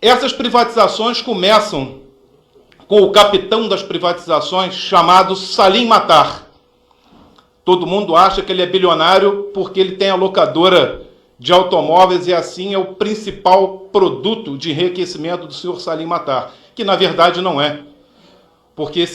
Essas privatizações começam com o capitão das privatizações chamado Salim Matar. Todo mundo acha que ele é bilionário porque ele tem a locadora de automóveis e assim é o principal produto de enriquecimento do senhor Salim Matar, que na verdade não é. Porque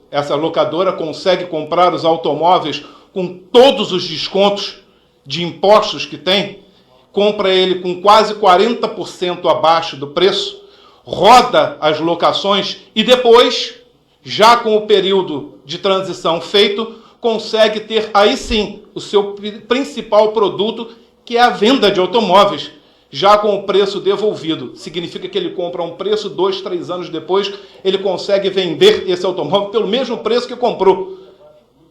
essa locadora consegue comprar os automóveis com todos os descontos de impostos que tem, compra ele com quase 40% abaixo do preço, roda as locações e depois, já com o período de transição feito, consegue ter aí sim o seu principal produto, que é a venda de automóveis, já com o preço devolvido. Significa que ele compra a um preço, 2, 3 anos depois, ele consegue vender esse automóvel pelo mesmo preço que comprou.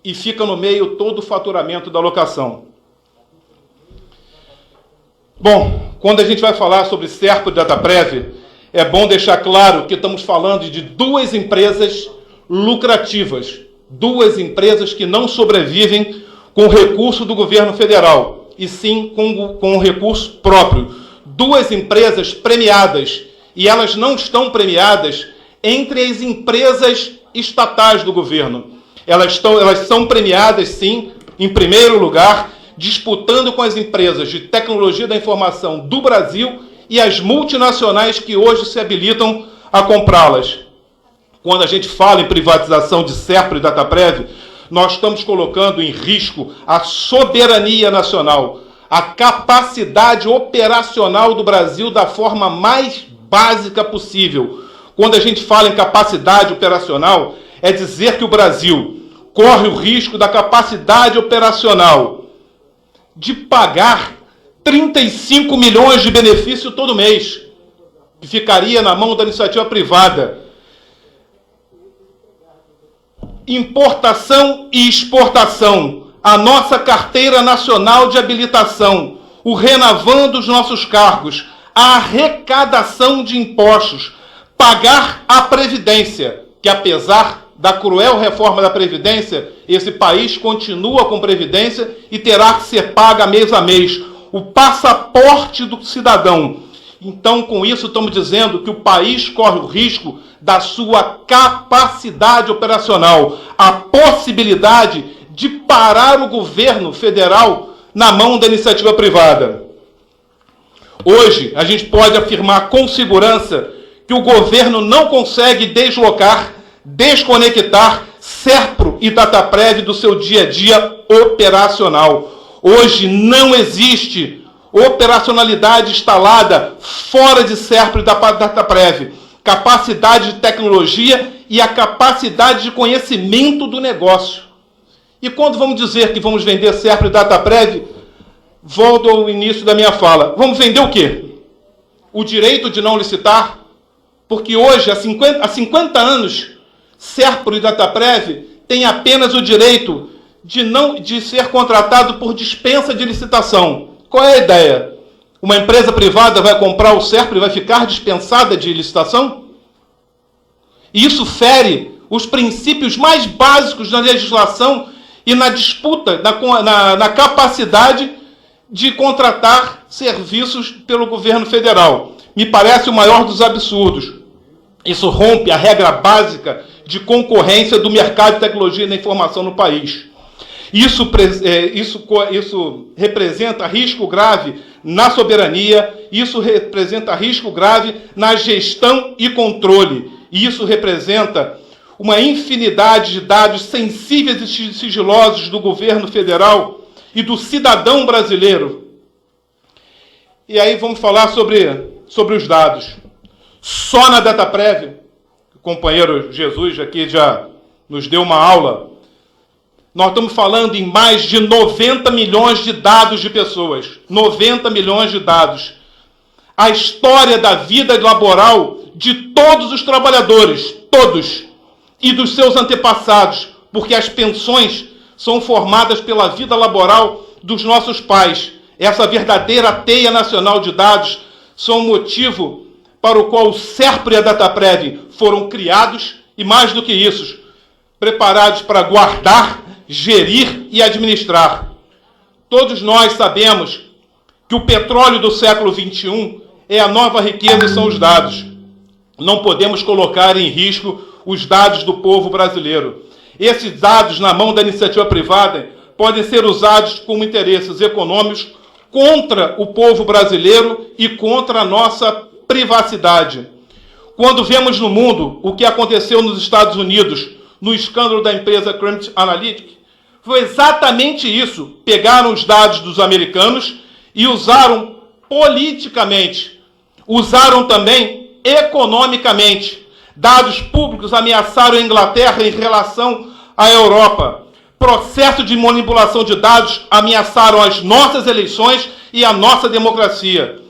E fica no meio todo o faturamento da locação. Bom, quando a gente vai falar sobre Serpro e Dataprev, é bom deixar claro que estamos falando de duas empresas lucrativas, duas empresas que não sobrevivem com o recurso do governo federal, e sim com o recurso próprio. Duas empresas premiadas, e elas não estão premiadas entre as empresas estatais do governo. Elas são premiadas, sim, em primeiro lugar, disputando com as empresas de tecnologia da informação do Brasil e as multinacionais que hoje se habilitam a comprá-las. Quando a gente fala em privatização de Serpro e Dataprev, nós estamos colocando em risco a soberania nacional, a capacidade operacional do Brasil da forma mais básica possível. Quando a gente fala em capacidade operacional, é dizer que o Brasil corre o risco da capacidade operacional de pagar 35 milhões de benefício todo mês, que ficaria na mão da iniciativa privada. Importação e exportação, a nossa carteira nacional de habilitação, o renovando dos nossos cargos, a arrecadação de impostos, pagar a Previdência, que apesar da cruel reforma da Previdência, esse país continua com Previdência e terá que ser paga mês a mês. O passaporte do cidadão. Então, com isso, estamos dizendo que o país corre o risco da sua capacidade operacional, a possibilidade de parar o governo federal na mão da iniciativa privada. Hoje, a gente pode afirmar com segurança que o governo não consegue deslocar, desconectar Serpro e Dataprev do seu dia a dia operacional. Hoje não existe operacionalidade instalada fora de Serpro e Dataprev. Capacidade de tecnologia e a capacidade de conhecimento do negócio. E quando vamos dizer que vamos vender Serpro e Dataprev, volto ao início da minha fala. Vamos vender o quê? O direito de não licitar? Porque hoje, há 50 anos, Serpro e Dataprev têm apenas o direito de ser contratado por dispensa de licitação. Qual é a ideia? Uma empresa privada vai comprar o Serpro e vai ficar dispensada de licitação? E isso fere os princípios mais básicos da legislação e na disputa, na capacidade de contratar serviços pelo governo federal. Me parece o maior dos absurdos. Isso rompe a regra básica de concorrência do mercado de tecnologia da informação no país. Isso representa risco grave na soberania, isso representa risco grave na gestão e controle. E isso representa uma infinidade de dados sensíveis e sigilosos do governo federal e do cidadão brasileiro. E aí vamos falar sobre os dados. Só na Dataprev, o companheiro Jesus aqui já nos deu uma aula, nós estamos falando em mais de 90 milhões de dados de pessoas. 90 milhões de dados. A história da vida laboral de todos os trabalhadores, todos, e dos seus antepassados, porque as pensões são formadas pela vida laboral dos nossos pais. Essa verdadeira teia nacional de dados são o motivo para o qual o Serpro e a Dataprev foram criados e, mais do que isso, preparados para guardar, gerir e administrar. Todos nós sabemos que o petróleo do século XXI é a nova riqueza e são os dados. Não podemos colocar em risco os dados do povo brasileiro. Esses dados, na mão da iniciativa privada, podem ser usados como interesses econômicos contra o povo brasileiro e contra a nossa privacidade. Quando vemos no mundo o que aconteceu nos Estados Unidos, no escândalo da empresa Cambridge Analytica, foi exatamente isso. Pegaram os dados dos americanos e usaram politicamente. Usaram também economicamente. Dados públicos ameaçaram a Inglaterra em relação à Europa. Processo de manipulação de dados ameaçaram as nossas eleições e a nossa democracia.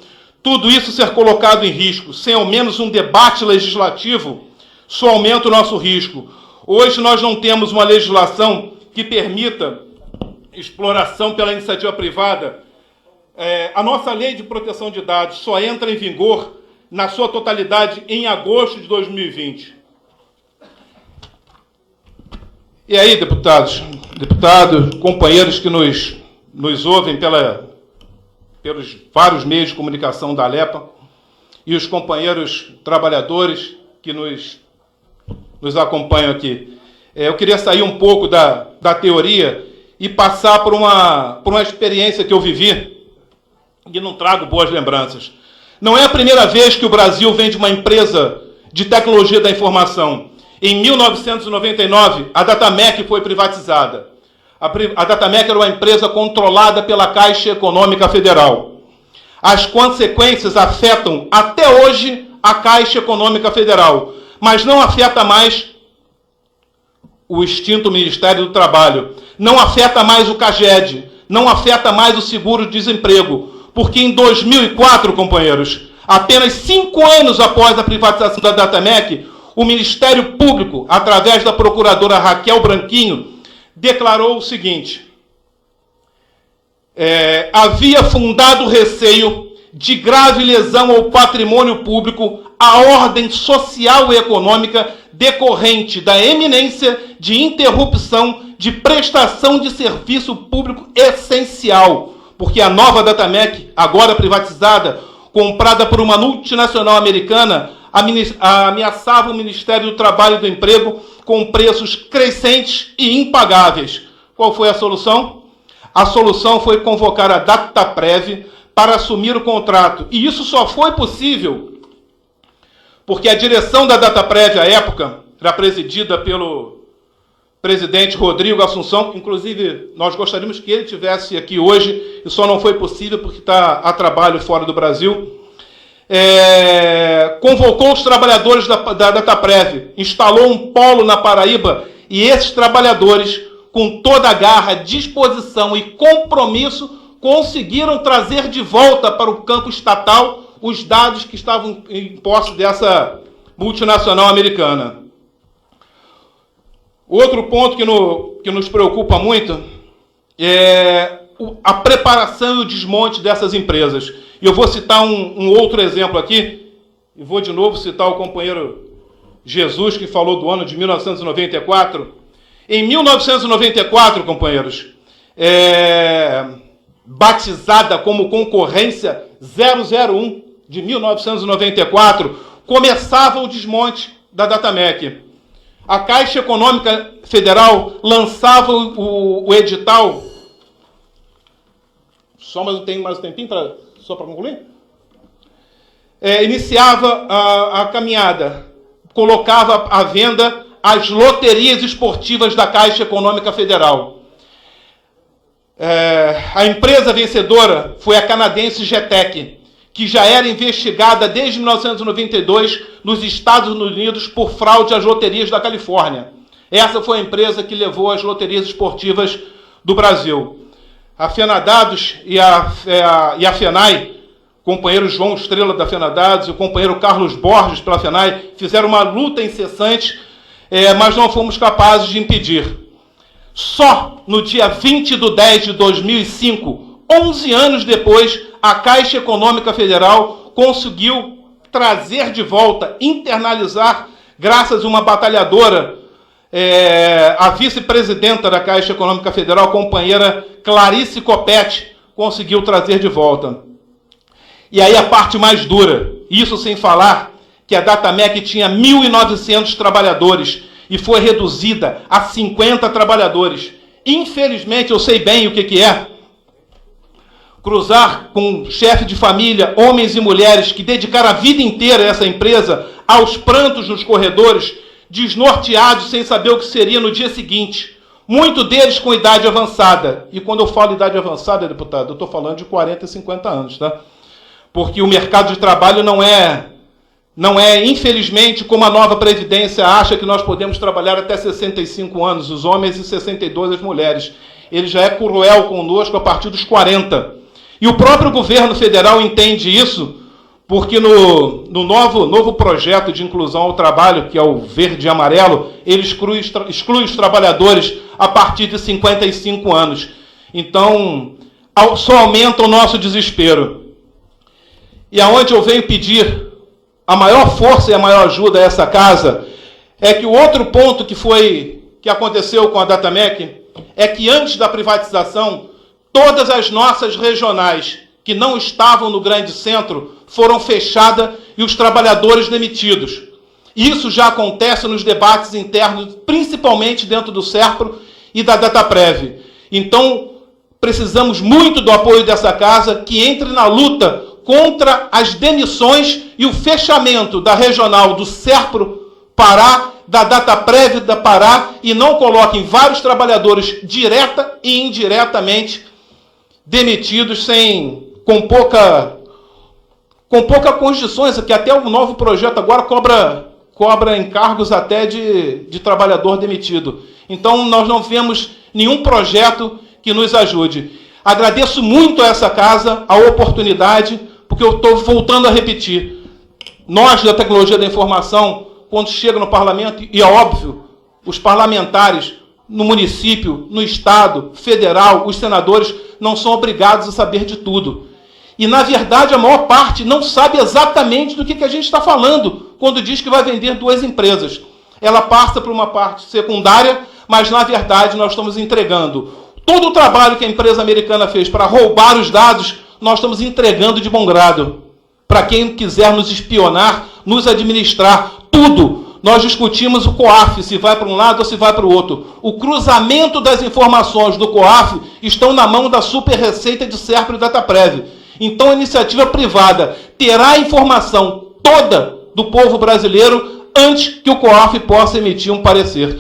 Tudo isso ser colocado em risco, sem ao menos um debate legislativo, só aumenta o nosso risco. Hoje nós não temos uma legislação que permita exploração pela iniciativa privada. A nossa lei de proteção de dados só entra em vigor na sua totalidade em agosto de 2020. E aí, deputados, companheiros que nos ouvem pelos vários meios de comunicação da Alepa e os companheiros trabalhadores que nos acompanham aqui. Eu queria sair um pouco da teoria e passar por uma experiência que eu vivi e não trago boas lembranças. Não é a primeira vez que o Brasil vende uma empresa de tecnologia da informação. Em 1999, a Datamec foi privatizada. A Datamec era uma empresa controlada pela Caixa Econômica Federal. As consequências afetam até hoje a Caixa Econômica Federal, mas não afeta mais o extinto Ministério do Trabalho, não afeta mais o CAGED, não afeta mais o seguro-desemprego, porque em 2004, companheiros, apenas 5 anos após a privatização da Datamec, o Ministério Público, através da procuradora Raquel Branquinho, declarou o seguinte: havia fundado receio de grave lesão ao patrimônio público, à ordem social e econômica decorrente da eminência de interrupção de prestação de serviço público essencial, porque a nova Datamec, agora privatizada, comprada por uma multinacional americana, ameaçava o Ministério do Trabalho e do Emprego com preços crescentes e impagáveis. Qual foi a solução? A solução foi convocar a Dataprev para assumir o contrato. E isso só foi possível porque a direção da Dataprev, à época, era presidida pelo presidente Rodrigo Assunção, que, inclusive, nós gostaríamos que ele estivesse aqui hoje, e só não foi possível porque está a trabalho fora do Brasil. Convocou os trabalhadores da Dataprev, instalou um polo na Paraíba, e esses trabalhadores, com toda a garra, disposição e compromisso, conseguiram trazer de volta para o campo estatal os dados que estavam em posse dessa multinacional americana. Outro ponto que nos preocupa muito é a preparação e o desmonte dessas empresas. E eu vou citar um outro exemplo aqui, e vou de novo citar o companheiro Jesus, que falou do ano de 1994. Em 1994, companheiros, batizada como Concorrência 001 de 1994, começava o desmonte da Datamec. A Caixa Econômica Federal lançava o edital. Só mais um tempinho só para concluir? Iniciava a caminhada, colocava à venda as loterias esportivas da Caixa Econômica Federal. A empresa vencedora foi a canadense Getec, que já era investigada desde 1992 nos Estados Unidos por fraude às loterias da Califórnia. Essa foi a empresa que levou as loterias esportivas do Brasil. A Fenadados e a FENAI, o companheiro João Estrela da Fenadados e o companheiro Carlos Borges pela FENAI, fizeram uma luta incessante, mas não fomos capazes de impedir. Só no dia 20 de 10 de 2005, 11 anos depois, a Caixa Econômica Federal conseguiu trazer de volta, internalizar, graças a uma batalhadora, a vice-presidenta da Caixa Econômica Federal, companheira Clarice Copete, conseguiu trazer de volta. E aí a parte mais dura, isso sem falar que a Datamec tinha 1.900 trabalhadores e foi reduzida a 50 trabalhadores. Infelizmente, eu sei bem o que é cruzar com chefe de família, homens e mulheres que dedicaram a vida inteira a essa empresa, aos prantos nos corredores, desnorteados, sem saber o que seria no dia seguinte. Muitos deles com idade avançada. E quando eu falo idade avançada, deputado, eu estou falando de 40 e 50 anos, tá? Porque o mercado de trabalho não é, infelizmente, como a nova Previdência acha que nós podemos trabalhar até 65 anos, os homens, e 62 as mulheres. Ele já é cruel conosco a partir dos 40. E o próprio governo federal entende isso, porque no novo projeto de inclusão ao trabalho, que é o verde e amarelo, ele exclui os trabalhadores a partir de 55 anos. Então, só aumenta o nosso desespero. E aonde eu venho pedir a maior força e a maior ajuda a essa casa é que o outro ponto que aconteceu com a Datamec é que antes da privatização, todas as nossas regionais que não estavam no grande centro foram fechadas e os trabalhadores demitidos. Isso já acontece nos debates internos, principalmente dentro do SERPRO e da Dataprev. Então, precisamos muito do apoio dessa casa, que entre na luta contra as demissões e o fechamento da regional do SERPRO Pará, da Dataprev da Pará, e não coloquem vários trabalhadores direta e indiretamente demitidos com pouca condições, que até o novo projeto agora cobra encargos até de trabalhador demitido. Então, nós não vemos nenhum projeto que nos ajude. Agradeço muito a essa casa a oportunidade, porque eu estou voltando a repetir. Nós, da tecnologia da informação, quando chega no parlamento, e é óbvio, os parlamentares no município, no estado, federal, os senadores, não são obrigados a saber de tudo. E, na verdade, a maior parte não sabe exatamente do que a gente está falando quando diz que vai vender 2 empresas. Ela passa por uma parte secundária, mas, na verdade, nós estamos entregando todo o trabalho que a empresa americana fez para roubar os dados, nós estamos entregando de bom grado. Para quem quiser nos espionar, nos administrar, tudo. Nós discutimos o COAF, se vai para um lado ou se vai para o outro. O cruzamento das informações do COAF estão na mão da super receita de SERPRO e Dataprev. Então, a iniciativa privada terá a informação toda do povo brasileiro antes que o COAF possa emitir um parecer.